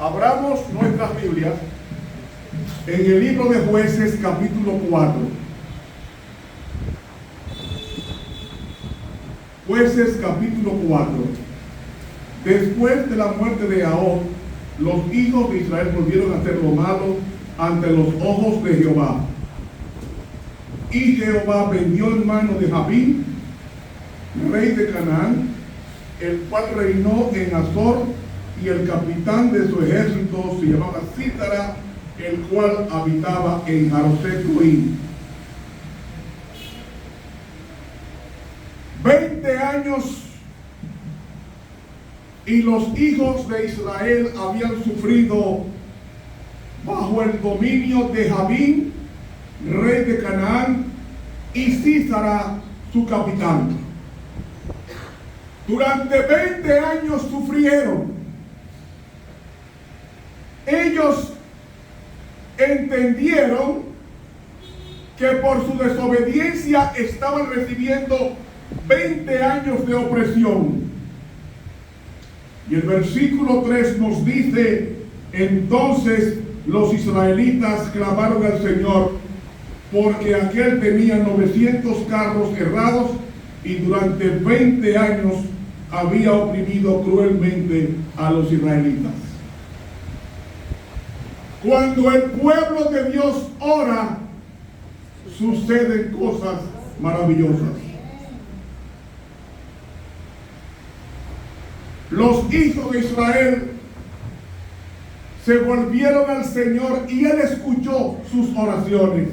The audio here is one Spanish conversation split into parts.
Abramos nuestras Biblias en el libro de Jueces, capítulo 4. Jueces, capítulo 4. Después de la muerte de Ahab, los hijos de Israel volvieron a hacer lo malo ante los ojos de Jehová. Y Jehová vendió en mano de Jabín, rey de Canaán, el cual reinó en Azor, y el capitán de su ejército se llamaba Cítara, el cual habitaba en Jaroset-Goín. 20 años y los hijos de Israel habían sufrido bajo el dominio de Jabín, rey de Canaán, y Císara, su capitán. Durante 20 años sufrieron. Ellos entendieron que por su desobediencia estaban recibiendo 20 años de opresión. Y el versículo 3 nos dice: entonces los israelitas clamaron al Señor, porque aquel tenía 900 carros errados y durante 20 años había oprimido cruelmente a los israelitas. Cuando el pueblo de Dios ora, suceden cosas maravillosas. Los hijos de Israel se volvieron al Señor y Él escuchó sus oraciones,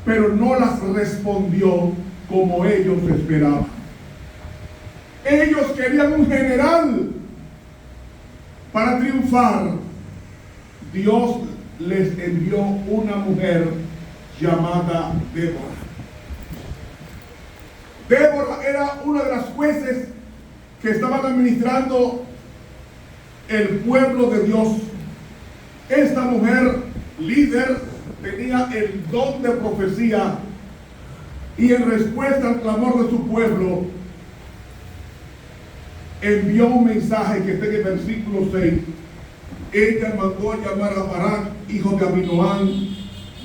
pero no las respondió como ellos esperaban. Ellos querían un general para triunfar. Dios les envió una mujer llamada Débora. Débora era una de las jueces que estaban administrando el pueblo de Dios. Esta mujer líder tenía el don de profecía y en respuesta al clamor de su pueblo envió un mensaje que está en el versículo 6. Ella mandó a llamar a Barak, hijo de Abinoam,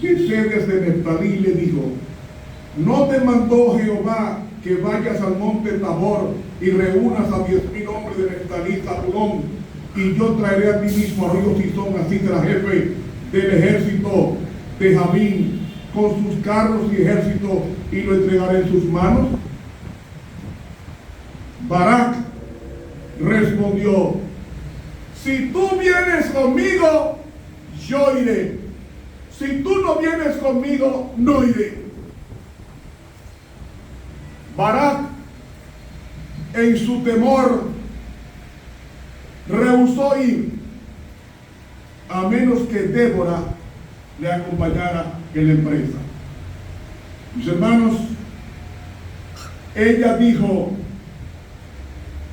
de Cedes de Neftalí, y le dijo: ¿no te mandó Jehová que vayas al monte Tabor y reúnas a 10,000 hombres de Neftalí, Zabulón, y yo traeré a ti mismo a río Sison, así que la jefe del ejército de Jabín, con sus carros y ejército, y lo entregaré en sus manos? Barak respondió: si tú vienes conmigo, yo iré. Si tú no vienes conmigo, no iré. Barak, en su temor, rehusó ir, a menos que Débora le acompañara en la empresa. Mis hermanos, ella dijo: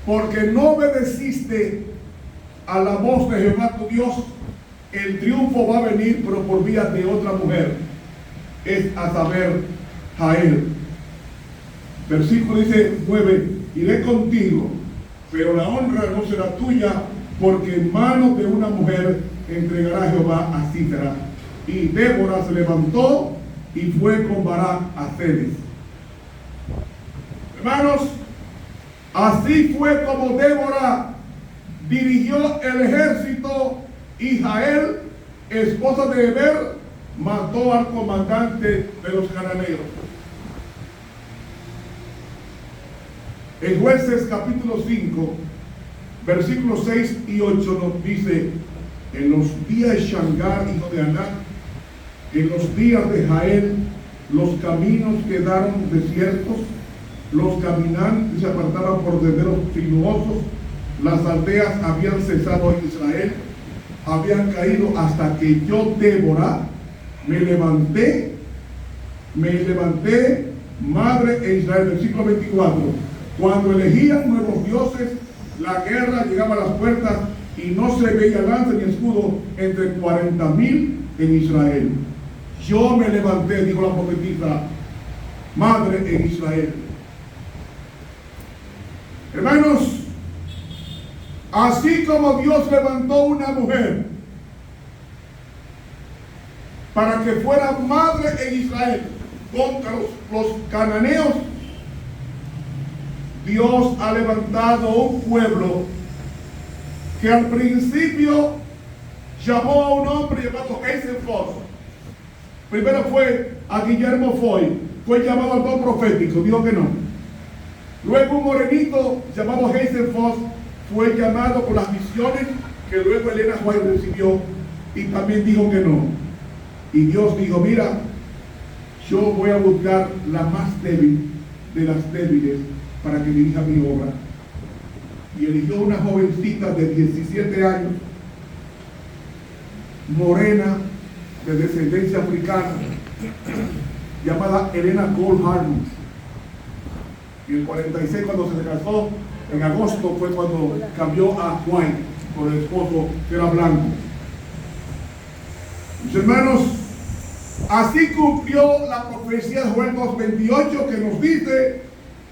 porque no obedeciste a la voz de Jehová tu Dios, el triunfo va a venir, pero por vía de otra mujer, es a saber, Jael. Versículo dice 9: iré contigo, pero la honra no será tuya, porque en manos de una mujer entregará Jehová a Cítara. Y Débora se levantó y fue con Barak a Cedes. Hermanos, así fue como Débora dirigió el ejército, y Jael, esposa de Heber, mató al comandante de los cananeos. En Jueces capítulo 5, versículos 6 y 8 nos dice: en los días de Shamgar, hijo de Anac, en los días de Jael, los caminos quedaron desiertos, los caminantes se apartaban por senderos sinuosos, las aldeas habían cesado en Israel, habían caído, hasta que yo, Débora, me levanté, madre en Israel. Versículo 24: cuando elegían nuevos dioses, la guerra llegaba a las puertas y no se veía lanza ni escudo entre 40,000 en Israel. Yo me levanté, dijo la profetisa, madre en Israel. Hermanos, Así como Dios levantó una mujer para que fuera madre en Israel contra los cananeos, Dios ha levantado un pueblo que al principio llamó a un hombre llamado Hazen Foss. Primero fue a Guillermo Foy, fue llamado al don profético, dijo que no. Luego un morenito llamado Hazen Foss fue llamado por las visiones que luego Elena White recibió y también dijo que no. Y Dios dijo, mira, yo voy a buscar la más débil de las débiles para que dirija mi obra. Y eligió una jovencita de 17 años, morena, de descendencia africana, llamada Elena Cole Harmon. Y el 46, cuando se casó, en agosto fue cuando cambió a White por el esposo que era blanco. Mis hermanos, así cumplió la profecía de Joel 2:28, que nos dice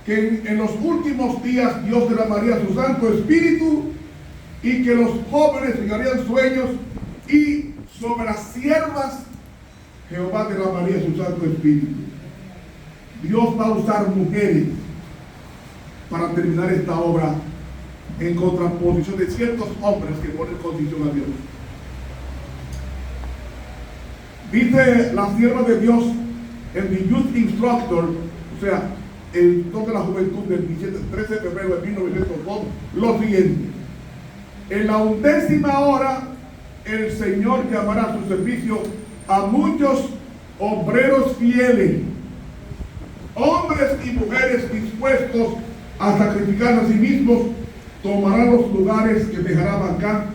que en los últimos días Dios derramaría su Santo Espíritu y que los jóvenes llegarían sueños, y sobre las siervas Jehová derramaría su Santo Espíritu. Dios va a usar mujeres para terminar esta obra, en contraposición de ciertos hombres que ponen condición a Dios. Dice la sierva de Dios en The Youth Instructor, o sea, el instructor de la juventud del 13 de febrero de 1902, lo siguiente: en la 11ª hora el Señor llamará a su servicio a muchos obreros fieles, hombres y mujeres dispuestos a sacrificar a sí mismos. Tomarán los lugares que dejará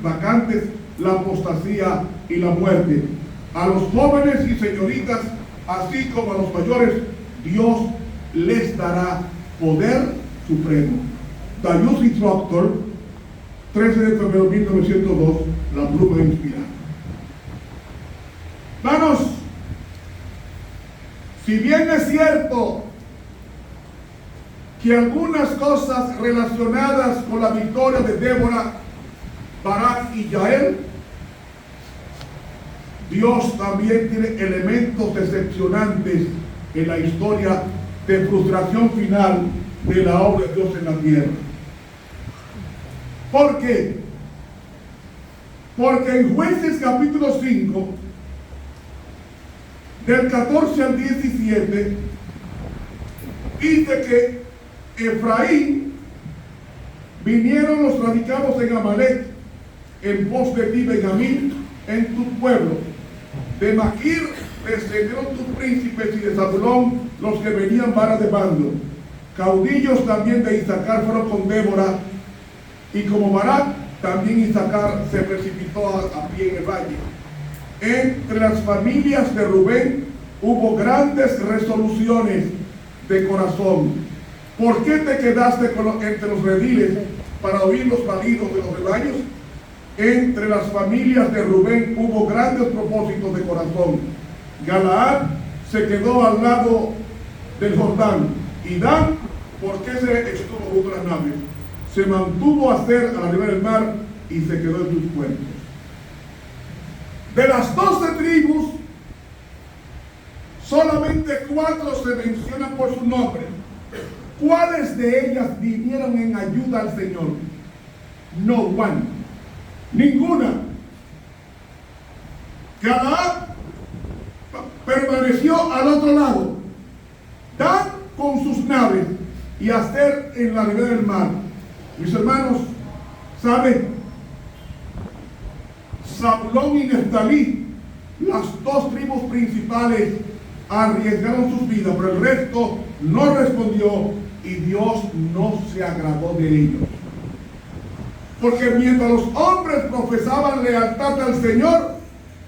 vacantes la apostasía y la muerte. A los jóvenes y señoritas, así como a los mayores, Dios les dará poder supremo. The Youth Instructor, 13 de febrero de 1902, la pluma inspirada. Hermanos, si bien es cierto que algunas cosas relacionadas con la victoria de Débora, Barak y Yael, Dios también tiene elementos decepcionantes en la historia de frustración final de la obra de Dios en la tierra. ¿Por qué? Porque en Jueces capítulo 5, del 14 al 17, dice que Efraín, vinieron los radicados en Amalek en pos de ti, Benjamín, en tu pueblo. De Maquir descendieron tus príncipes, y de Zabulón los que venían varas de bando. Caudillos también de Isaacar fueron con Débora, y como Barak, también Isaacar se precipitó a pie en el valle. Entre las familias de Rubén hubo grandes resoluciones de corazón. ¿Por qué te quedaste entre los rediles para oír los balidos de los rebaños? Entre las familias de Rubén hubo grandes propósitos de corazón. Galaad se quedó al lado del Jordán, y Dan, ¿por qué se estuvo junto a las naves? Se mantuvo a la ribera del mar y se quedó en tus puertos. De las 12 tribus, solamente 4 se mencionan por su nombre. ¿Cuáles de ellas vinieron en ayuda al Señor? No one. Ninguna. Galaad permaneció al otro lado. Dan con sus naves y Aser en la ribera del mar. Mis hermanos, ¿saben? Zabulón y Neftalí, las 2 tribus principales, arriesgaron sus vidas, pero el resto no respondió y Dios no se agradó de ellos. Porque mientras los hombres profesaban lealtad al Señor,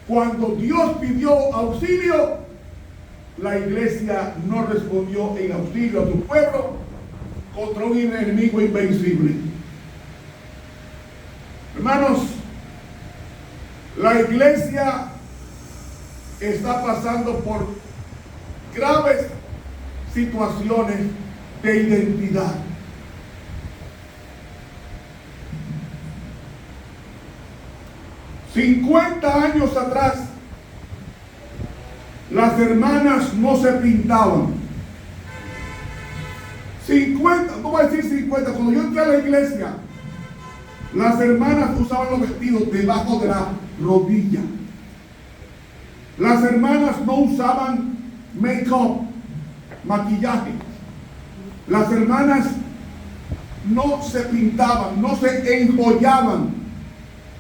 cuando Dios pidió auxilio, la iglesia no respondió en auxilio a su pueblo contra un enemigo invencible. Hermanos, la iglesia está pasando por graves situaciones de identidad. 50 años atrás, las hermanas no se pintaban. 50, no voy a decir 50, cuando yo entré a la iglesia, las hermanas usaban los vestidos debajo de la rodilla. Las hermanas no usaban make-up, maquillaje. Las hermanas no se pintaban, no se enjollaban,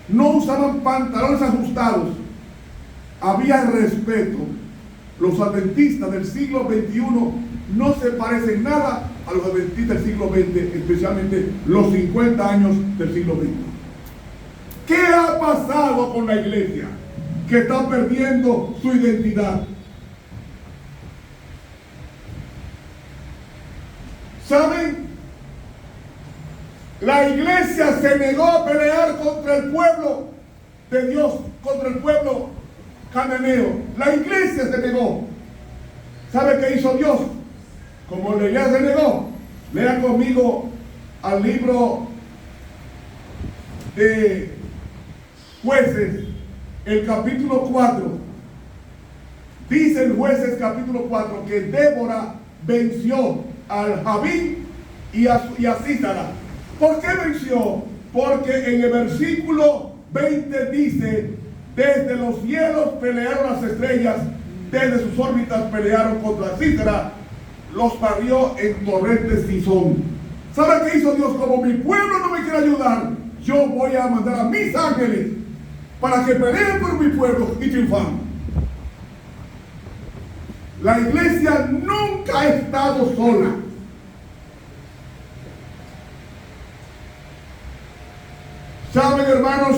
no usaban pantalones ajustados. Había respeto. Los adventistas del siglo XXI no se parecen nada a los adventistas del siglo XX, especialmente los 50 años del siglo XX. ¿Qué ha pasado con la iglesia? Que está perdiendo su identidad. ¿Saben? La iglesia se negó a pelear contra el pueblo de Dios, contra el pueblo cananeo. La iglesia se negó. ¿Sabe qué hizo Dios? Como la iglesia se negó, lean conmigo al libro de Jueces, el capítulo 4. Dice en Jueces capítulo 4 que Débora venció al Jabín y a Sísara. ¿Por qué venció? Porque en el versículo 20 dice: desde los cielos pelearon las estrellas, desde sus órbitas pelearon contra Sísara, los barrió en torrentes Sison. ¿Sabe qué hizo Dios? Como mi pueblo no me quiere ayudar, yo voy a mandar a mis ángeles para que peleen por mi pueblo y triunfan. La iglesia nunca ha estado sola. ¿Saben, hermanos,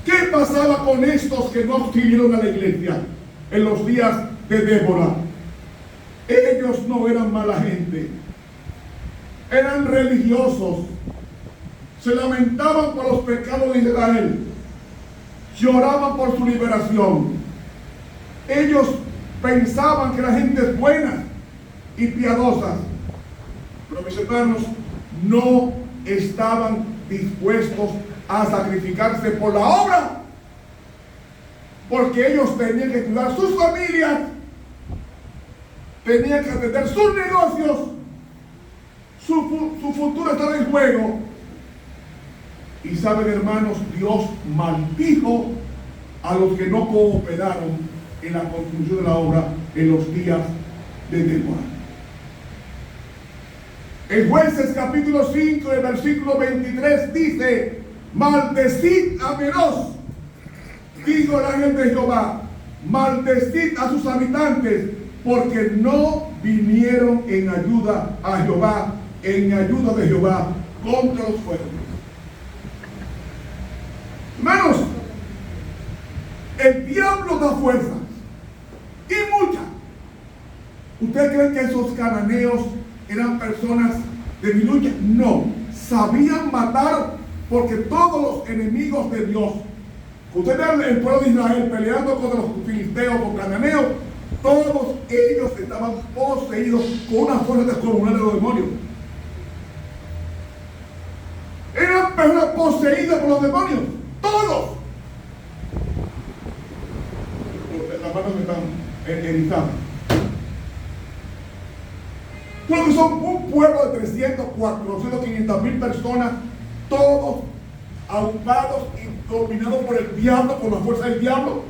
qué pasaba con estos que no siguieron a la iglesia en los días de Débora? Ellos no eran mala gente, eran religiosos, se lamentaban por los pecados de Israel, lloraban por su liberación. Ellos pensaban que la gente es buena y piadosas, pero mis hermanos no estaban dispuestos a sacrificarse por la obra, porque ellos tenían que cuidar sus familias, tenían que atender sus negocios, su futuro estaba en juego. Y saben, hermanos, Dios maldijo a los que no cooperaron en la construcción de la obra en los días de Débora. En Jueces capítulo 5, el versículo 23 dice: maldecid a Meroz, dijo el ángel de Jehová, maldecid a sus habitantes, porque no vinieron en ayuda a Jehová, en ayuda de Jehová contra los fuertes. Hermanos, el diablo da fuerza, y mucha. ¿Ustedes creen que esos cananeos eran personas de lucha? No, sabían matar, porque todos los enemigos de Dios, ustedes vean el pueblo de Israel peleando contra los filisteos, con cananeos, todos ellos estaban poseídos con una fuerza descomunal de los demonios. Eran personas poseídas por los demonios, todos. Las manos me están erizando. Creo que son un pueblo de 300, 400, 500 mil personas, todos agrupados y dominados por el diablo, por la fuerza del diablo.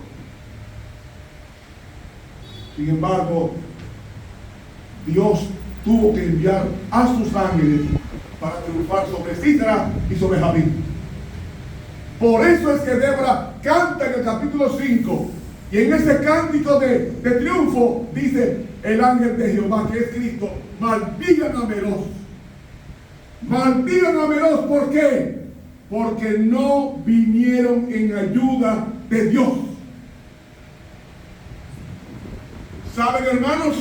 Sin embargo, Dios tuvo que enviar a sus ángeles para triunfar sobre Sísara y sobre Jabín. Por eso es que Débora canta en el capítulo 5, y en ese cántico de triunfo dice el ángel de Jehová, que es Cristo: maldigan a Meroz. Maldigan a Meroz, ¿por qué? Porque no vinieron en ayuda de Dios. ¿Saben, hermanos?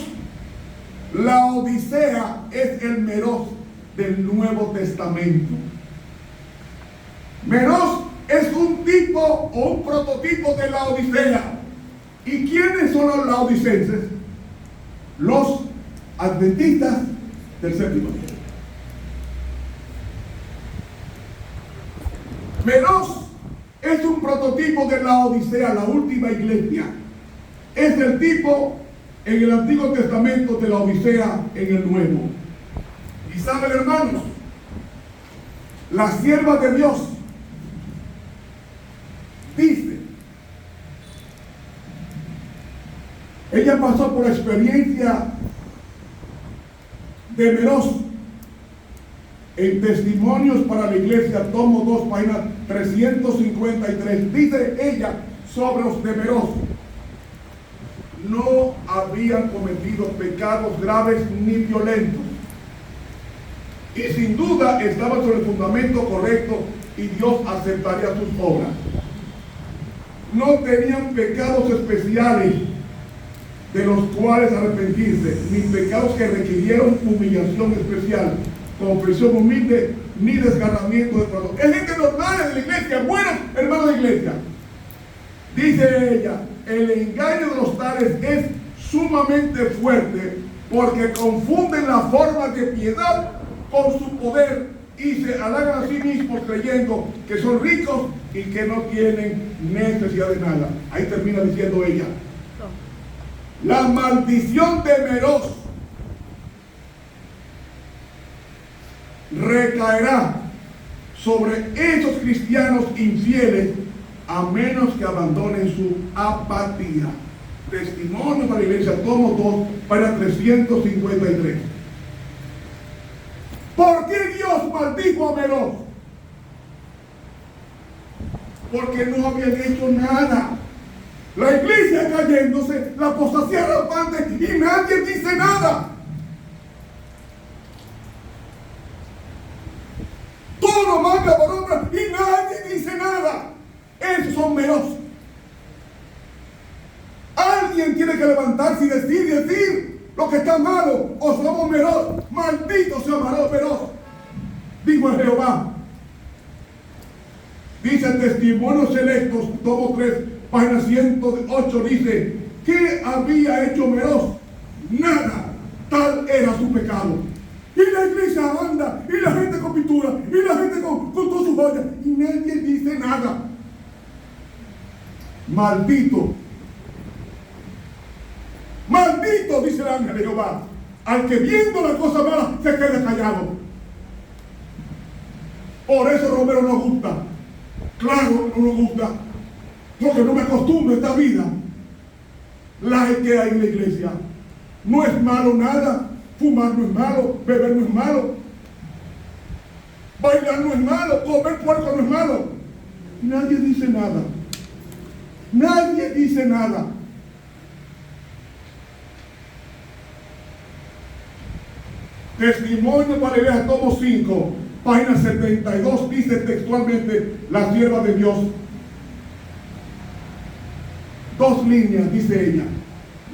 La Odisea es el Meroz del Nuevo Testamento. Meroz es un tipo o un prototipo de la Odisea. ¿Y quiénes son los laodicenses? Los adventistas del séptimo día. Meroz es un prototipo de la Odisea, la última iglesia. Es el tipo en el Antiguo Testamento de la Odisea en el Nuevo. Y saben, hermanos, la sierva de Dios dice, ella pasó por la experiencia de Meroz en Testimonios para la Iglesia, tomo 2, página 353. Dice ella sobre los de Meroz: no habían cometido pecados graves ni violentos, y sin duda estaban sobre el fundamento correcto y Dios aceptaría sus obras. No tenían pecados especiales de los cuales arrepentirse, ni pecados que requirieron humillación especial, confesión humilde, ni desgarramiento de corazón. Es gente normal de la iglesia, buenos hermanos de la iglesia. Dice ella, el engaño de los tales es sumamente fuerte, porque confunden la forma de piedad con su poder y se halagan a sí mismos creyendo que son ricos y que no tienen necesidad de nada. Ahí termina diciendo ella: la maldición de Meroz recaerá sobre esos cristianos infieles a menos que abandonen su apatía. Testimonios para la Iglesia, tomo 2, página 353. ¿Por qué Dios maldijo a Meroz? Porque no habían hecho nada. La iglesia cayéndose, la apostasía rampante, y nadie dice nada. Todo manda por obra y nadie dice nada. Esos son Meroz. Alguien tiene que levantarse y decir lo que está malo, o somos Meroz. Maldito sea Meroz, dijo el Jehová. Dice Testimonios Selectos, tomo 3, página 108, dice: ¿qué había hecho Meroz? Nada, tal era su pecado. Y la iglesia anda, y la gente con pintura, y la gente con todas sus joyas, y nadie dice nada. Maldito, maldito, dice el ángel de Jehová, al que viendo la cosa mala se quede callado. Por eso Romero nos gusta. Claro, no nos gusta, porque no me acostumbro a esta vida la que hay en la iglesia. No es malo nada. Fumar no es malo, beber no es malo, bailar no es malo, comer puerco no es malo. Nadie dice nada. Nadie dice nada. Testimonio para la Iglesia, tomo 5, página 72, dice textualmente la sierva de Dios. 2 líneas, dice ella: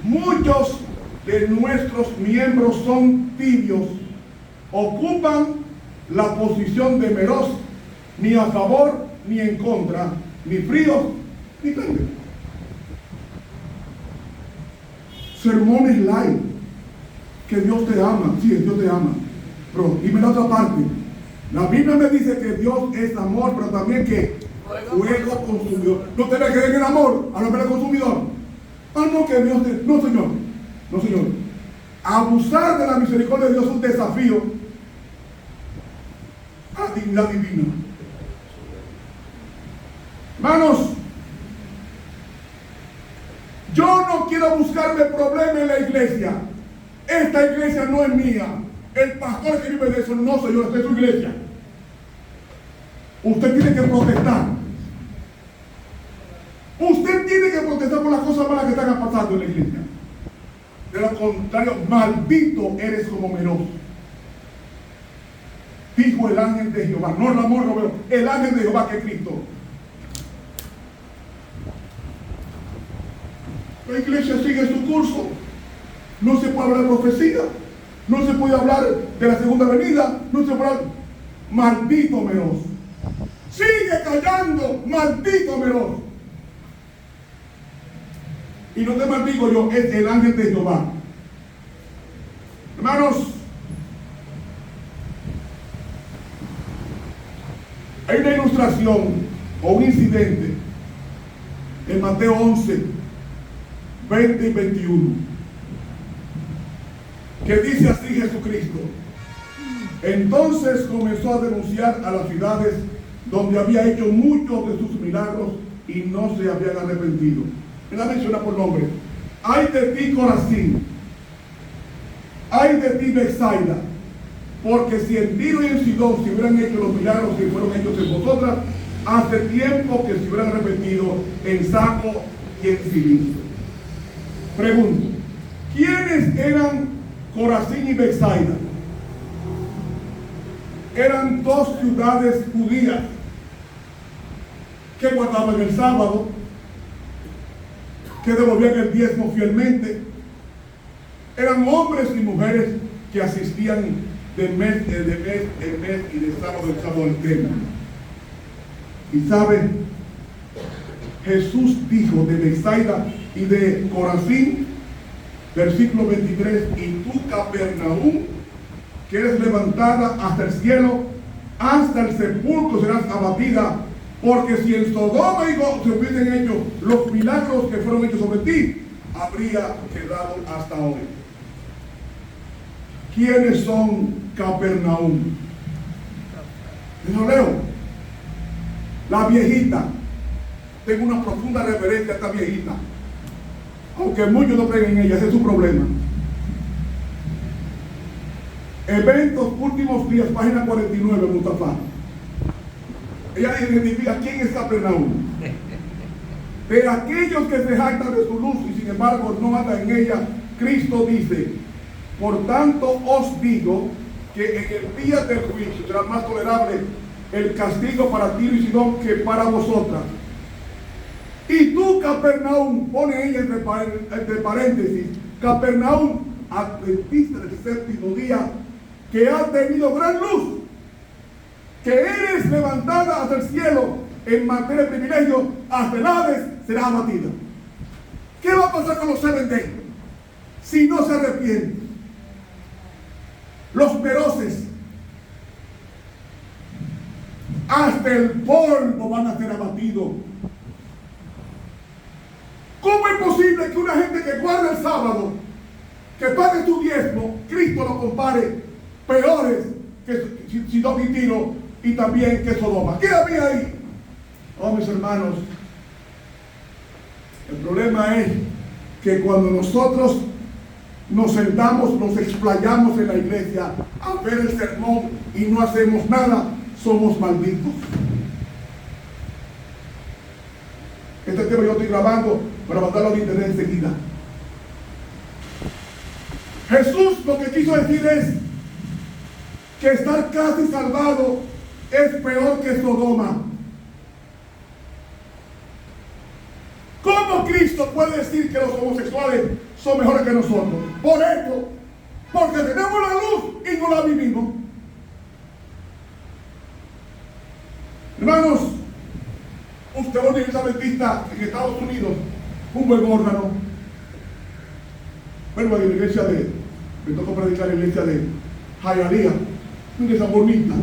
muchos de nuestros miembros son tibios, ocupan la posición de Meroz, ni a favor ni en contra, ni fríos ni calientes. Sermones light, que Dios te ama. Sí, Dios te ama, pero dime la otra parte. La Biblia me dice que Dios es amor, pero también que fuego consumidor. No te me quedes en el amor, a no consumidor. Ah, no, que Dios te... No, Señor. No, Señor. Abusar de la misericordia de Dios es un desafío a la dignidad divina. Hermanos, yo no quiero buscarme problemas en la iglesia. Esta iglesia no es mía. El pastor que vive de eso no soy yo, esta es su iglesia. Usted tiene que protestar. Usted tiene que protestar por las cosas malas que están pasando en la iglesia. De lo contrario, maldito eres como Meroz. Dijo el ángel de Jehová, no Ramón Romero, el ángel de Jehová, que es Cristo. La iglesia sigue su curso. No se puede hablar de profecía, no se puede hablar de la segunda venida, no se puede hablar. Maldito Meroz. Sigue callando, maldito Meroz. Y no te maldigo yo, es el ángel de Jehová. Hermanos, hay una ilustración o un incidente en Mateo 11, 20 y 21, que dice así Jesucristo: entonces comenzó a denunciar a las ciudades donde había hecho muchos de sus milagros y no se habían arrepentido. Me la menciona por nombre. Ay de ti, Corazín, ay de ti, Betsaida, porque si en Tiro y en Sidón se hubieran hecho los milagros que fueron hechos en vosotras, hace tiempo que se hubieran arrepentido en saco y en cilicio. Pregunto, ¿quiénes eran Corazín y Betsaida? Eran dos ciudades judías que guardaban el sábado, que devolvían el diezmo fielmente. Eran hombres y mujeres que asistían de mes en mes y de sábado en sábado al templo. Y saben, Jesús dijo de Betsaida y de Corazín, versículo 23, y tú, Capernaum, que eres levantada hasta el cielo, hasta el sepulcro serás abatida, porque si en Sodoma y Gomorra se hubiesen hecho los milagros que fueron hechos sobre ti, habría quedado hasta hoy. ¿Quiénes son Capernaum? Eso leo. La viejita. Tengo una profunda reverencia a esta viejita, aunque muchos no creen en ella, ese es su problema. Eventos últimos días, página 49, Mustafa. Ella identifica quién es Capernaum. De aquellos que se jactan de su luz y sin embargo no andan en ella, Cristo dice: por tanto os digo que en el día del juicio será más tolerable el castigo para Tiro y Sidón que para vosotras. Y tú, Capernaum, pone ella entre paréntesis, Capernaum, adventista del séptimo día, que has tenido gran luz, que eres levantada hasta el cielo en materia de privilegio, hasta el Hades será abatida. ¿Qué va a pasar con los 7 days si no se arrepienten? Los feroces, hasta el polvo van a ser abatidos. ¿Cómo es posible que una gente que guarda el sábado, que pague su diezmo, Cristo lo compare peores que Sidón y Tiro y también que Sodoma? ¿Qué había ahí? Oh, mis hermanos, el problema es que cuando nosotros nos sentamos, nos explayamos en la iglesia a ver el sermón y no hacemos nada, somos malditos. Este tema yo estoy grabando para mandarlo a internet enseguida. Jesús lo que quiso decir es que estar casi salvado es peor que Sodoma. ¿Cómo Cristo puede decir que los homosexuales son mejores que nosotros? Por esto, porque tenemos la luz y no la vivimos. Hermanos, usted va a una iglesia adventista en Estados Unidos, un buen órgano. Bueno, en la iglesia me tocó predicar en la iglesia de Hialeah, una iglesia bonita,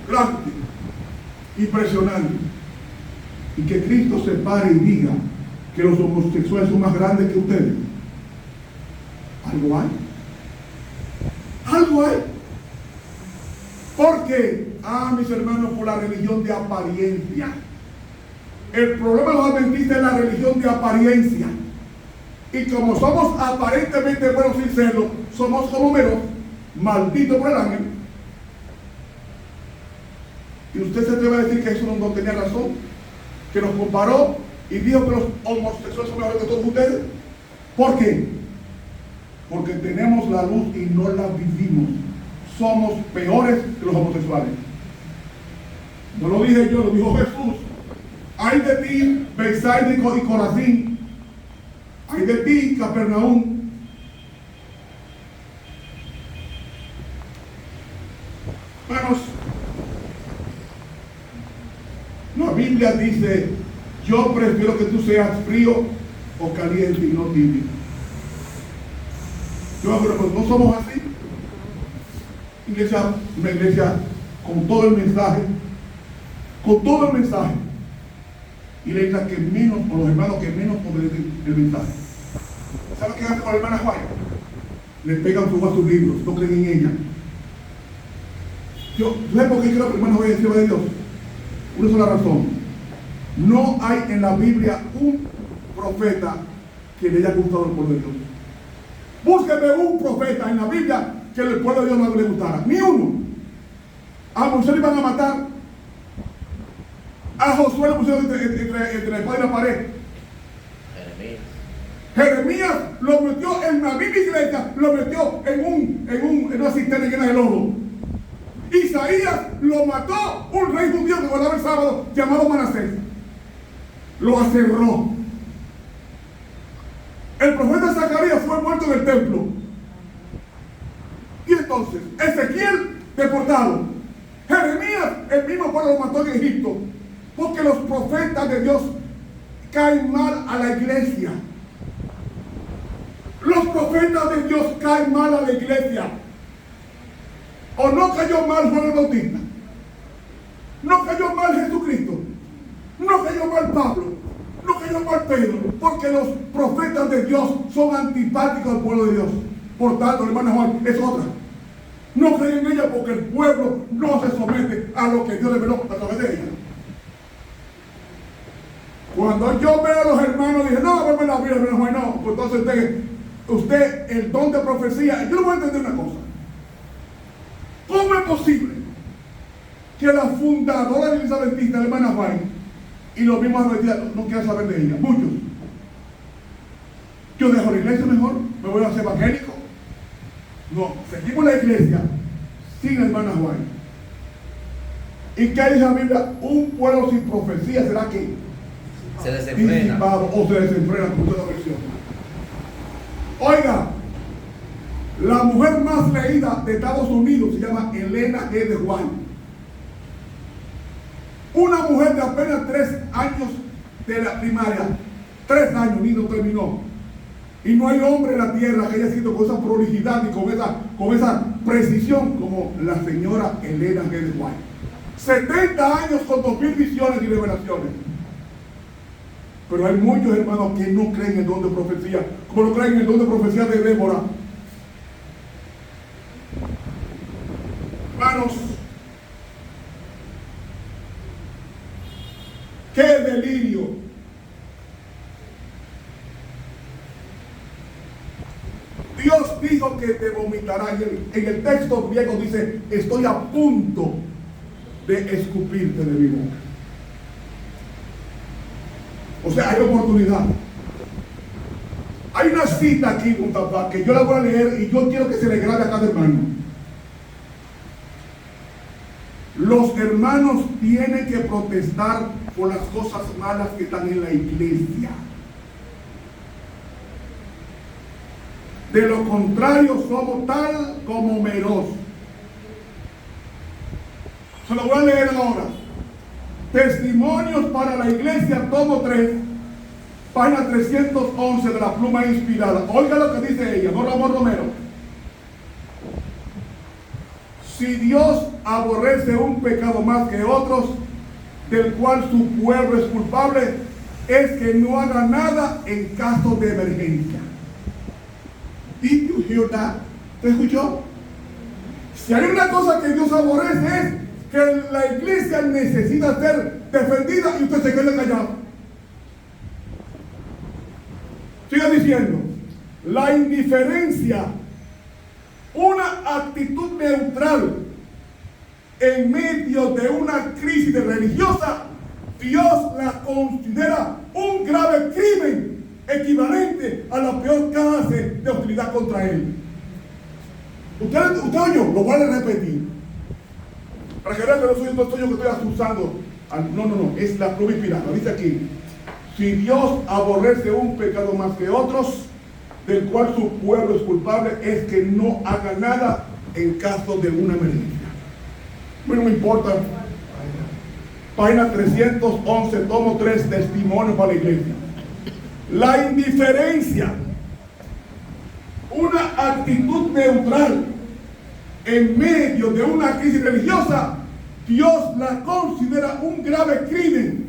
grande, impresionante. Y que Cristo se pare y diga que los homosexuales son más grandes que ustedes. Algo hay. Algo hay. Porque, mis hermanos, por la religión de apariencia. El problema de los adventistas es la religión de apariencia. Y como somos aparentemente buenos sin serlo, somos como menos malditos por el ángel. Y usted se atreve a decir que eso no tenía razón, que nos comparó y dijo que los homosexuales son mejores que todos ustedes. ¿Por qué? Porque tenemos la luz y no la vivimos. Somos peores que los homosexuales. No lo dije yo, lo dijo Jesús. Ay de ti, Betsaida y Corazín. Ay de ti, Capernaum. Hermanos, la Biblia dice: yo prefiero que tú seas frío o caliente y no tibio. Pero pues no somos así. Iglesia, una iglesia con todo el mensaje, y le dice que menos, o los hermanos que menos obedecen el mensaje. ¿Sabe qué hace con la hermana Juan? Le pegan fuego a sus libros, no creen en ella. ¿Tú sabes por qué quiero que la hermana obedeció a Dios? Una sola razón. No hay en la Biblia un profeta que le haya gustado el pueblo de Dios. Búsqueme un profeta en la Biblia que el pueblo de Dios no le gustara. Ni uno. A Moisés le iban a matar. A Josué le pusieron entre la espada y la pared. Jeremías lo metió en la misma iglesia, lo metió en una cisterna llena de lodo. Isaías lo mató un rey judío que guardaba el sábado llamado Manasés. Lo aserró. El profeta Zacarías fue muerto en el templo. Y entonces, Ezequiel deportado. Jeremías, el mismo pueblo lo mató en Egipto. Porque los profetas de Dios caen mal a la iglesia. Los profetas de Dios caen mal a la iglesia. ¿O no cayó mal Juan el Bautista? ¿No cayó mal Jesucristo? ¿No cayó mal Pablo? ¿No cayó mal Pedro? Porque los profetas de Dios son antipáticos al pueblo de Dios. Por tanto, hermano Juan, es otra. No creen en ella porque el pueblo no se somete a lo que Dios le veló a través de ella. Cuando yo veo a los hermanos, dije, no, verme la Biblia, hermano Juan, no. Pues entonces usted, el don de profecía, yo no voy a entender una cosa. ¿Cómo es posible que la fundadora de la iglesia adventista, la hermana White, y los mismos adventistas no quieran saber de ella? Muchos. Yo dejo la iglesia mejor, me voy a hacer evangélico. No, seguimos la iglesia sin la hermana White. ¿Y qué dice la Biblia? Un pueblo sin profecía será que se desenfrena o se desenfrena, como usted lo menciona. Oiga, la mujer más leída de Estados Unidos se llama Elena G. de White. Una mujer de apenas 3 años de la primaria. 3 años, ni no terminó. Y no hay hombre en la tierra que haya escrito con esa prolijidad y con esa precisión como la señora Elena G. de White. 70 años con 2000 visiones y revelaciones. Pero hay muchos hermanos que no creen en el don de profecía, como no creen en el don de profecía de Débora. Hermanos, qué delirio. Dios dijo que te vomitará. En el texto griego dice, estoy a punto de escupirte de mi boca. O sea, hay oportunidad. Hay una cita aquí, que yo la voy a leer y yo quiero que se le grabe a cada hermano. Los hermanos tienen que protestar por las cosas malas que están en la iglesia. De lo contrario, somos tal como Meroz. Se lo voy a leer ahora. Testimonios para la iglesia, tomo 3, página 311 de la Pluma Inspirada. Oiga lo que dice ella, no Ramón Romero. Si Dios aborrece un pecado más que otros, del cual su pueblo es culpable, es que no haga nada en caso de emergencia. Did you hear that? ¿Te escuchó? Si hay una cosa que Dios aborrece es que la iglesia necesita ser defendida y usted se quede callado. Siga diciendo, la indiferencia, una actitud neutral en medio de una crisis religiosa, Dios la considera un grave crimen equivalente a la peor clase de hostilidad contra él. Usted oyó, lo voy a repetir. Para que vean que no soy yo que estoy acusando. No, es la Pluma Inspirada. Dice aquí, si Dios aborrece un pecado más que otros, del cual su pueblo es culpable, es que no haga nada en caso de una emergencia. Bueno, no me importa. Página 311, tomo 3, testimonio para la iglesia. La indiferencia, una actitud neutral en medio de una crisis religiosa, Dios la considera un grave crimen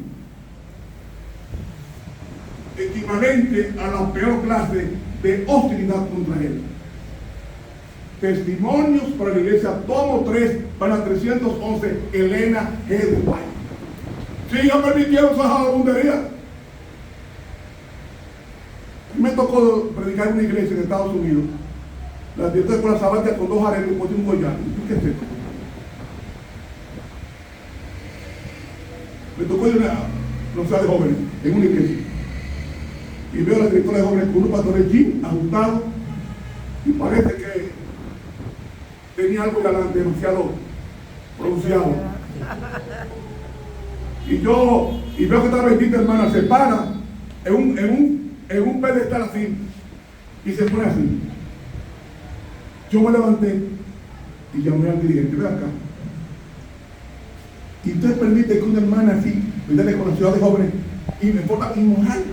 equivalente a la peor clase de hostilidad contra él. Testimonios para la iglesia, tomo 3, para 311, Elena G. de White. Sigan permitiendo esa vagabundería. Me tocó predicar en una iglesia en Estados Unidos. La directora de la sabática con 2 aretes y un collar. ¿Qué es esto? Me tocó ir a una universidad de jóvenes en una iglesia. Y veo a la directora de jóvenes con unos pantalones jeans ajustados. Y parece que tenía algo delante demasiado pronunciado. Y veo que esta bendita hermana se para en un pedestal así y se pone así. Yo me levanté y llamé al dirigente, ven acá. Y usted permite que una hermana así, me con la ciudad de jóvenes y me porta inmoral.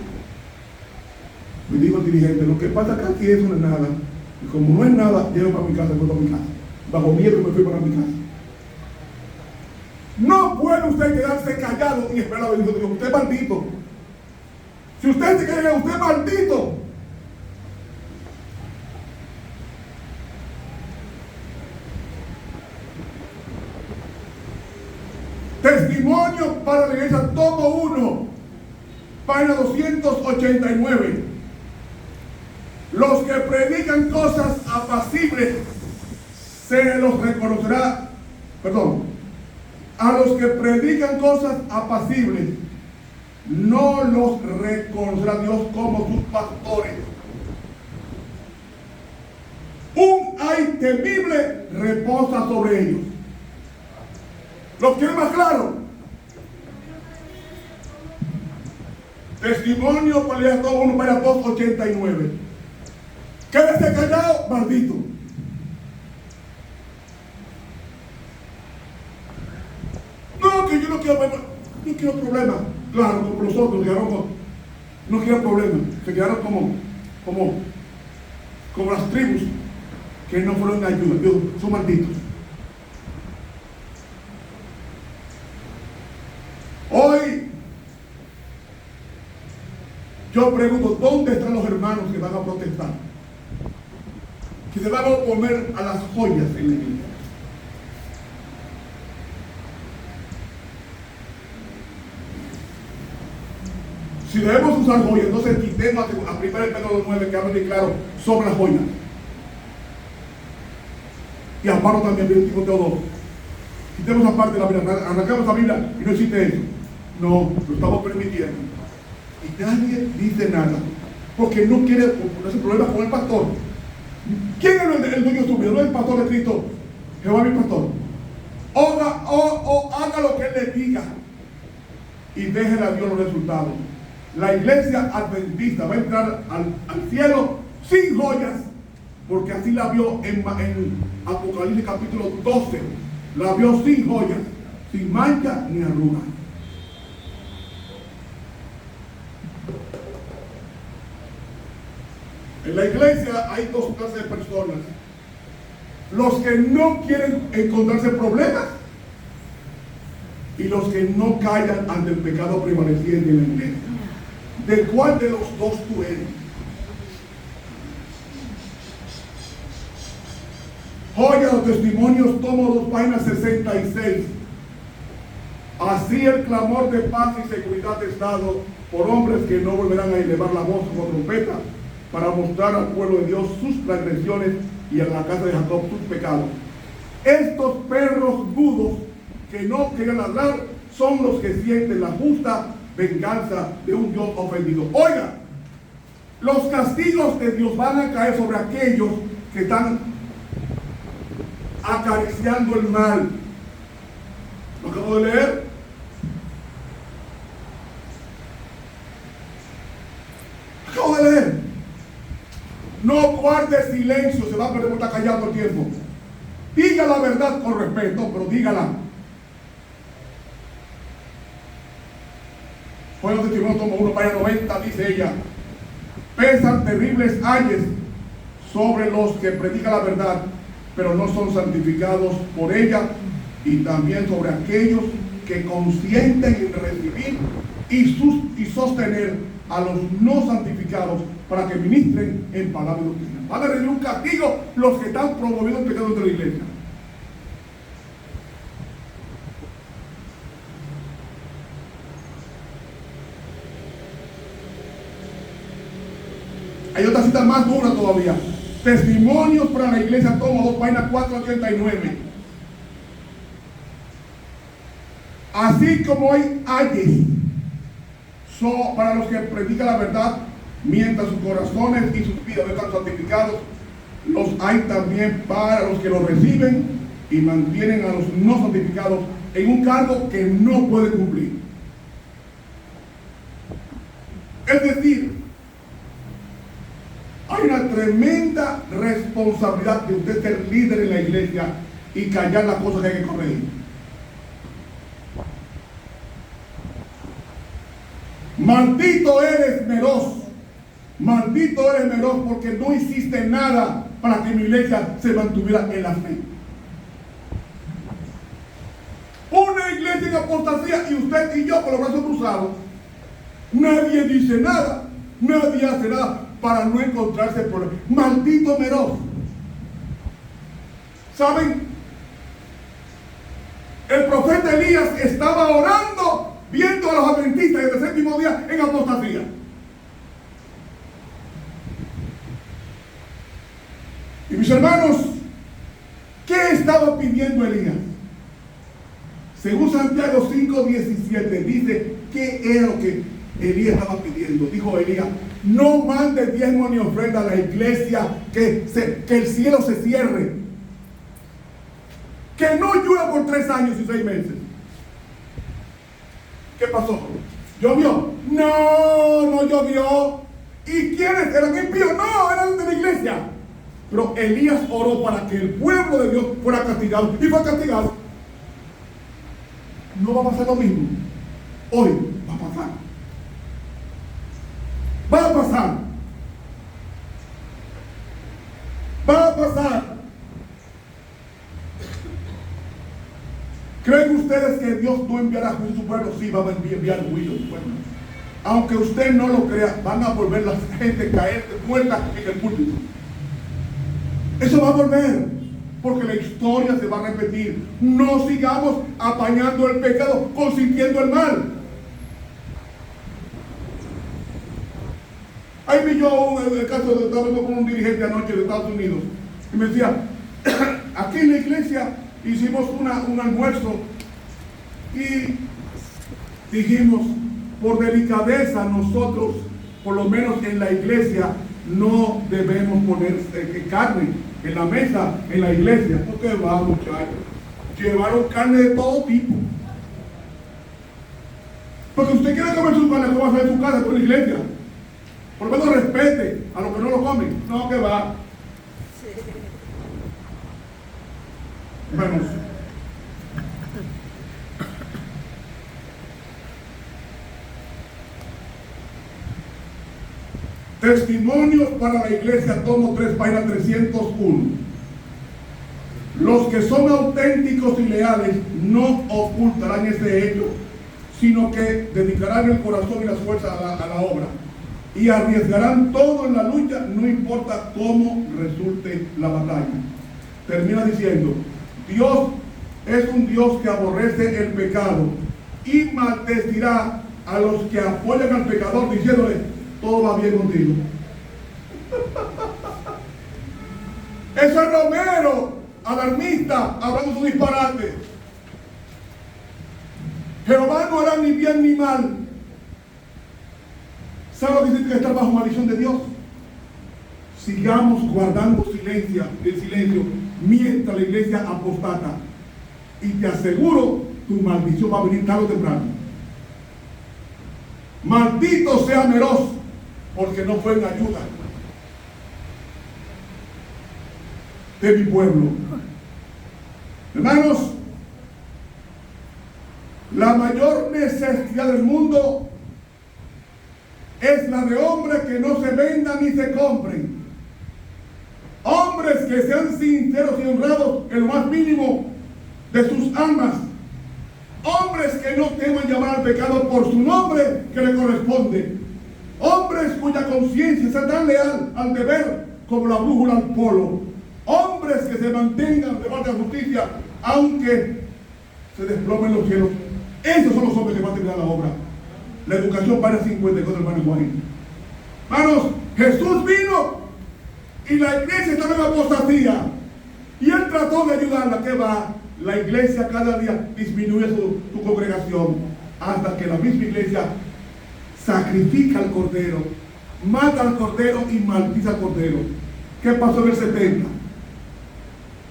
Me dijo el dirigente, lo que pasa acá aquí eso no es nada. Y como no es nada, llego para mi casa, voy para mi casa. Bajo miedo me fui para mi casa. No puede usted quedarse callado y esperar la bendición de Dios. Usted es maldito. Si usted se calla, usted es maldito. Testimonio para la iglesia, tomo 1, página 289. Los que predican cosas apacibles se los reconocerá, a los que predican cosas apacibles no los reconocerá Dios como sus pastores. Un ay temible reposa sobre ellos. ¿Lo quiere más claro? Testimonio para el 1 para 289. Quédese callado, maldito. No, que yo no quiero problemas. Claro, como los otros no quieren problemas. Se quedaron como las tribus que no fueron de ayuda. Dios, son malditos. Hoy yo pregunto, ¿dónde están los hermanos que van a protestar? Que se van a oponer a las joyas en la iglesia. Si debemos usar joyas, entonces quitemos a 1 Pedro 9 que habla de claro sobre las joyas. Y a Pablo también, 1 Timoteo 2. Quitemos aparte la Biblia, arrancamos la Biblia y no existe eso. No, lo estamos permitiendo. Y nadie dice nada. Porque no quiere ponerse problemas con el pastor. ¿Quién es el dueño de su vida? No es el pastor de Cristo. Jehová mi pastor. Haga lo que él le diga. Y déjele a Dios los resultados. La iglesia adventista va a entrar al cielo sin joyas. Porque así la vio en Apocalipsis capítulo 12. La vio sin joyas, sin mancha ni arruga. En la iglesia hay 2 clases de personas. Los que no quieren encontrarse problemas y los que no callan ante el pecado prevaleciente en la iglesia. ¿De cuál de los dos tú eres? Joya los testimonios, tomo 2, páginas 66. Así el clamor de paz y seguridad es dado por hombres que no volverán a elevar la voz como trompeta para mostrar al pueblo de Dios sus transgresiones y a la casa de Jacob sus pecados. Estos perros mudos que no quieren ladrar son los que sienten la justa venganza de un Dios ofendido. Oiga, los castigos de Dios van a caer sobre aquellos que están acariciando el mal. ¿Lo acabo de leer? Acabo de leer. No guarde silencio, se va a perder por estar callado el tiempo. Diga la verdad con respeto, pero dígala. Fue el testimonio tomo 1, página 90, dice ella. Pesan terribles ayes sobre los que predican la verdad, pero no son santificados por ella, y también sobre aquellos que consienten en recibir y sostener a los no santificados para que ministren en palabra y doctrina. Van a recibir un castigo los que están promoviendo el pecado dentro de la iglesia. Hay otra cita más dura todavía. Testimonios para la iglesia, tomo 2, página 489. Así como hay ayes para los que predican la verdad, mientras sus corazones y sus vidas no están santificados, los hay también para los que los reciben y mantienen a los no santificados en un cargo que no puede cumplir. Es decir, hay una tremenda responsabilidad de usted ser líder en la iglesia y callar las cosas que hay que corregir. Maldito eres, Meroz. Maldito eres, Meroz, porque no hiciste nada para que mi iglesia se mantuviera en la fe. Una iglesia en apostasía y usted y yo con los brazos cruzados. Nadie dice nada, nadie hace nada para no encontrarse problema. Maldito Meroz. ¿Saben? El profeta Elías estaba orando, viendo a los adventistas desde el séptimo día en apostasía. Y mis hermanos, ¿qué estaba pidiendo Elías? Según Santiago 5:17 dice, ¿qué era lo que Elías estaba pidiendo? Dijo Elías, no mande diezmo ni ofrenda a la iglesia, que el cielo se cierre, que no llueva por 3 años y 6 meses. ¿Qué pasó? ¿Llovió? No llovió. ¿Y quiénes eran impíos? No, eran de la iglesia. Pero Elías oró para que el pueblo de Dios fuera castigado y fue castigado. No va a pasar lo mismo. Hoy va a pasar. Va a pasar. Va a pasar. ¿Creen ustedes que Dios no enviará juicio a su pueblo? Sí, va a enviar juicio a su pueblo. Aunque usted no lo crea, van a volver la gente a caer muerta en el púlpito. Eso va a volver, porque la historia se va a repetir. No sigamos apañando el pecado, consintiendo el mal. Ahí vi yo el caso de estaba hablando con un dirigente anoche de Estados Unidos y me decía, aquí en la iglesia hicimos un almuerzo y dijimos, por delicadeza nosotros, por lo menos en la iglesia, no debemos poner carne en la mesa en la iglesia. Porque va, muchachos, llevaron carne de todo tipo. Porque usted quiere comer su carne, ¿cómo va a hacer en su casa con la iglesia? Por lo menos respete a los que no lo comen. No, que va. Hermanos, testimonios para la iglesia, tomo 3, página 301. Los que son auténticos y leales no ocultarán ese hecho, sino que dedicarán el corazón y las fuerzas a la obra y arriesgarán todo en la lucha, no importa cómo resulte la batalla. Termina diciendo, Dios es un Dios que aborrece el pecado y maldecirá a los que apoyan al pecador diciéndole, todo va bien contigo. Ese Romero, alarmista, hablando su disparate. Jehová no hará ni bien ni mal. ¿Sabe lo que significa estar bajo maldición de Dios? Sigamos guardando el silencio mientras la iglesia apostata. Y te aseguro, tu maldición va a venir tarde o temprano. Maldito sea Meroz, porque no fue en ayuda de mi pueblo. Hermanos, la mayor necesidad del mundo es la de hombres que no se vendan ni se compren. Hombres que sean sinceros y honrados en lo más mínimo de sus almas. Hombres que no teman llamar al pecado por su nombre que le corresponde. Hombres cuya conciencia sea tan leal al deber como la brújula al polo. Hombres que se mantengan de parte de la justicia aunque se desplomen los cielos. Esos son los hombres que van a terminar la obra. La educación para 54, hermano Juan. Hermanos, Jesús vino y la iglesia estaba en apostasía. Y él trató de ayudarla. ¿Qué va? La iglesia cada día disminuye su congregación hasta que la misma iglesia sacrifica al cordero, mata al cordero y maldice al cordero. ¿Qué pasó en el 70?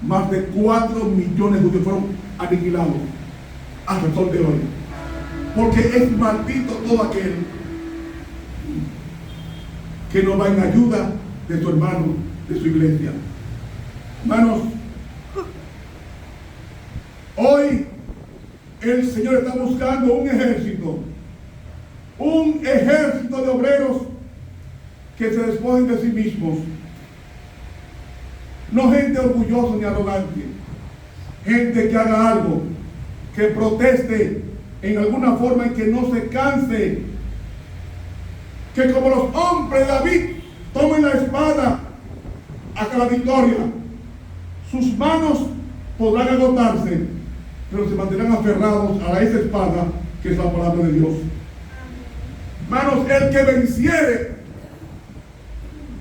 Más de 4 millones de judíos fueron aniquilados hasta el sol de hoy. Porque es maldito todo aquel que no va en ayuda de su hermano, de su iglesia. Hermanos, hoy el Señor está buscando un ejército de obreros que se despojen de sí mismos. No gente orgullosa ni arrogante, gente que haga algo, que proteste en alguna forma y que no se canse, que como los hombres de David tomen la espada hasta la victoria. Sus manos podrán agotarse, pero se mantendrán aferrados a esa espada que es la palabra de Dios. Hermanos, el que venciere,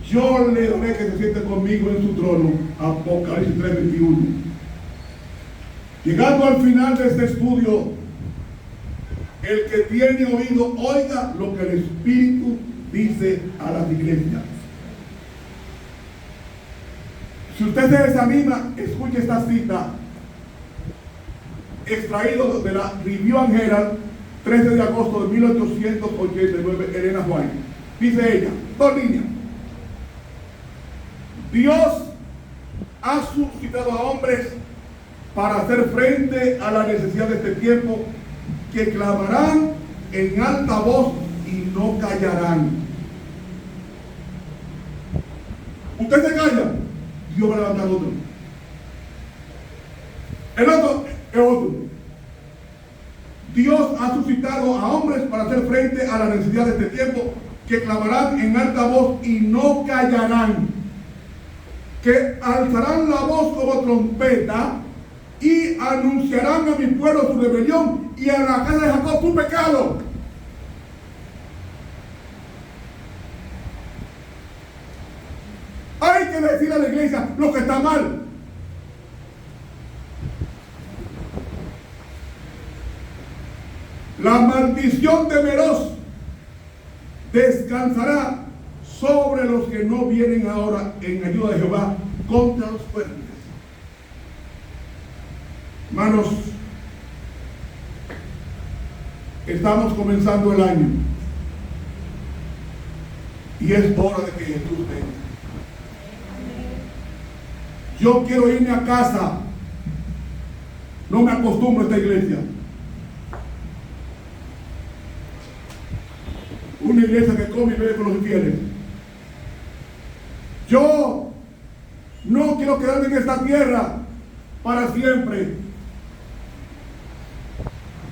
yo le daré que se siente conmigo en su trono. Apocalipsis 3:21. Llegando al final de este estudio, el que tiene oído, oiga lo que el Espíritu dice a las iglesias. Si usted se desanima, escuche esta cita, extraído de la Review and Herald, 13 de agosto de 1889, Elena White. Dice ella, 2 líneas. Dios ha suscitado a hombres para hacer frente a la necesidad de este tiempo, que clamarán en alta voz y no callarán. Usted se calla, Dios va a levantar otro. El otro es otro. Dios ha suscitado a hombres para hacer frente a la necesidad de este tiempo, que clamarán en alta voz y no callarán, que alzarán la voz como trompeta y anunciarán a mi pueblo su rebelión y a la casa de Jacob su pecado. Hay que decir a la iglesia lo que está mal. La maldición temerosa descansará sobre los que no vienen ahora en ayuda de Jehová contra los fuertes. Hermanos, estamos comenzando el año y es hora de que Jesús venga. Yo quiero irme a casa. No me acostumbro a esta iglesia. Una iglesia que come y bebe con los infieles. Yo no quiero quedarme en esta tierra para siempre.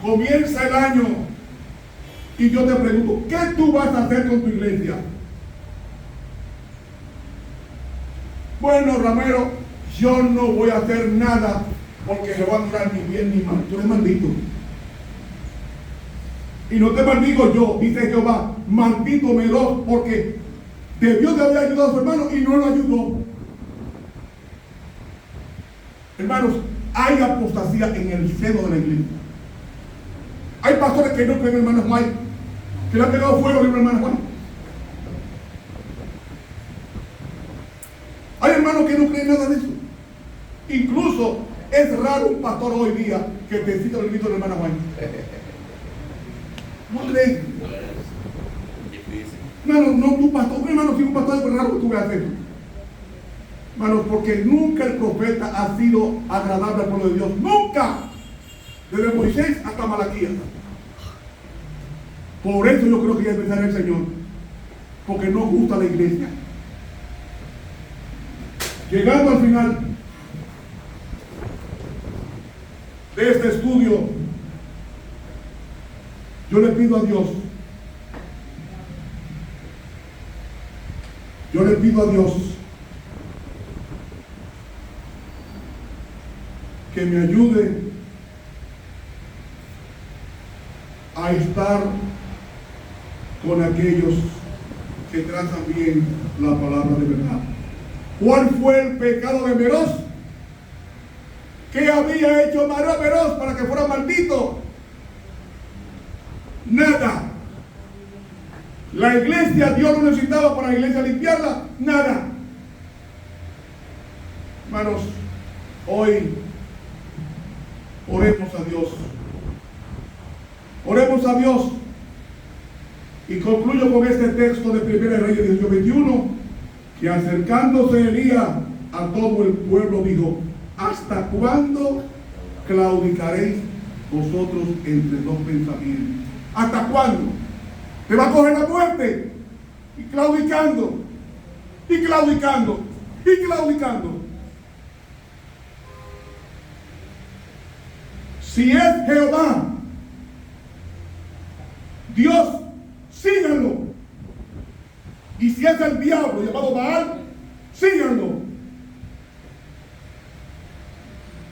Comienza el año y yo te pregunto, ¿qué tú vas a hacer con tu iglesia? Bueno, Ramiro, yo no voy a hacer nada porque Jehová no hará ni bien ni mal. Tú eres maldito. Y no te maldigo yo, dice Jehová, maldito Meroz, porque debió de haber ayudado a su hermano y no lo ayudó. Hermanos, hay apostasía en el seno de la iglesia. Hay pastores que no creen en hermano Juan, que le han pegado fuego al hermano Juan. Hay hermanos que no creen nada de eso. Incluso es raro un pastor hoy día que te cita el grito del hermano Juan. ¿No creen? Hermano, no tu pastor, hermano, si un pastor es raro que tú veas eso. Hermanos, porque nunca el profeta ha sido agradable al pueblo de Dios. ¡Nunca! Desde Moisés hasta Malaquías. Por eso yo creo que ya es pensar el Señor. Porque no gusta la iglesia. Llegando al final de este estudio, Yo le pido a Dios, que me ayude a estar con aquellos que trazan bien la palabra de verdad. ¿Cuál fue el pecado de Meroz? ¿Qué había hecho Meroz para que fuera maldito? Nada. La iglesia, Dios no necesitaba para la iglesia limpiarla, nada. Hermanos, hoy oremos a Dios. Oremos a Dios. Y concluyo con este texto de 1 Reyes 18:21, que acercándose Elías a todo el pueblo dijo: ¿hasta cuándo claudicaréis vosotros entre dos pensamientos? ¿Hasta cuándo? Te va a coger la muerte. Y claudicando, y claudicando, y claudicando. Si es Jehová, Dios, síganlo. Y si es el diablo llamado Baal, síganlo.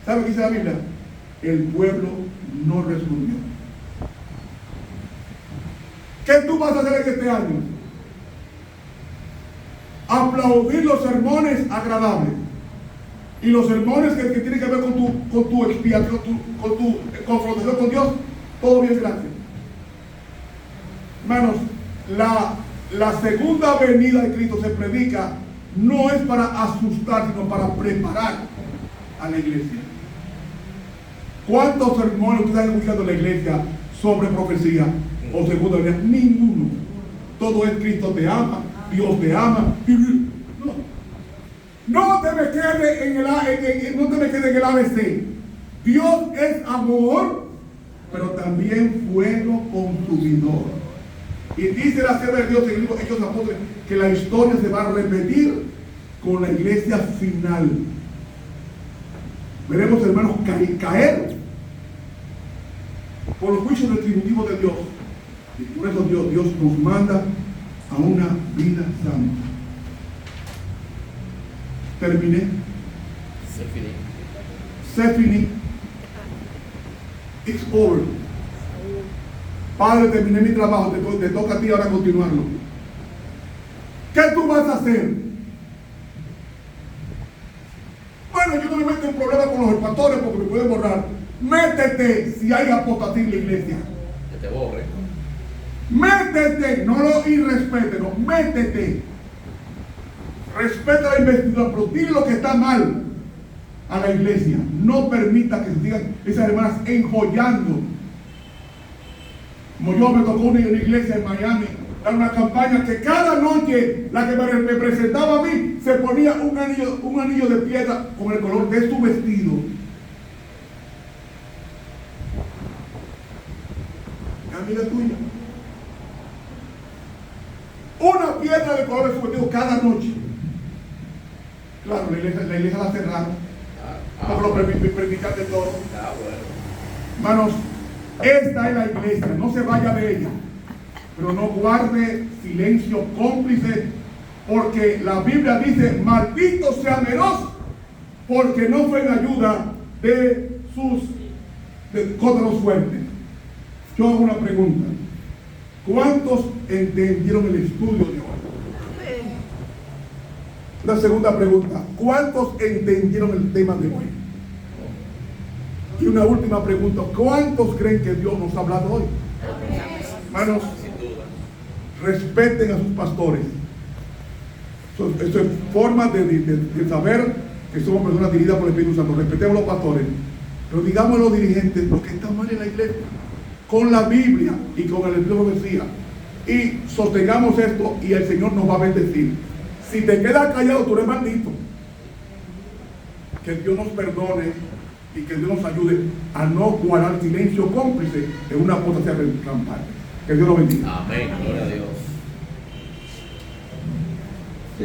¿Sabe lo que dice la Biblia? El pueblo no respondió. ¿Qué tú vas a hacer en este año? Aplaudir los sermones agradables. Y los sermones que tienen que ver con tu expiación, con tu confrontación con Dios, todo bien, gracias. Hermanos, la segunda venida de Cristo se predica no es para asustar, sino para preparar a la iglesia. ¿Cuántos sermones ustedes están escuchando en la iglesia sobre profecía o segunda venida? Ninguno. Todo es Cristo te ama, Dios te ama. No te me quedes en el ABC. Dios es amor, pero también fuego consumidor. Y dice la sierva de Dios en el libro Hechos Apóstoles que la historia se va a repetir con la iglesia final. Veremos, hermanos, caer por los juicios retributivos de Dios. Y por eso Dios nos manda a una vida santa. Terminé. Se finí. It's over. Padre, terminé mi trabajo, te toca a ti ahora continuarlo. ¿Qué tú vas a hacer? Bueno, yo no me meto en problemas con los pastores porque me pueden borrar. Métete si hay apostasía en la iglesia. Que te borre. Métete, no lo irrespete, no, métete. Respeta la investidura, pero dile lo que está mal a la iglesia. No permita que se sigan esas hermanas enjollando. Como yo me tocó una iglesia en Miami, dar una campaña que cada noche la que me presentaba a mí se ponía un anillo de piedra con el color de su vestido. Amiga tuya. Una piedra de color de su vestido cada noche. Claro, la iglesia la cerraron. Porque lo predican de todo. Hermanos, esta es la iglesia, no se vaya de ella, pero no guarde silencio cómplice, porque la Biblia dice: maldito sea Meroz, porque no fue en ayuda contra los fuertes. Yo hago una pregunta: ¿cuántos entendieron el estudio de hoy? Una segunda pregunta: ¿cuántos entendieron el tema de hoy? Y una última pregunta: ¿cuántos creen que Dios nos ha hablado hoy? Hermanos, respeten a sus pastores. Eso es forma de saber que somos personas dirigidas por el Espíritu Santo. Respetemos a los pastores, pero digamos a los dirigentes lo que está mal en la iglesia, con la Biblia y con el Espíritu de profecía, y sostengamos esto y el Señor nos va a bendecir. Si te quedas callado, tú eres maldito. Que Dios nos perdone y que Dios nos ayude a no guardar silencio cómplice en una apostasía rampante. Que Dios lo bendiga. Amén. Gloria a Dios.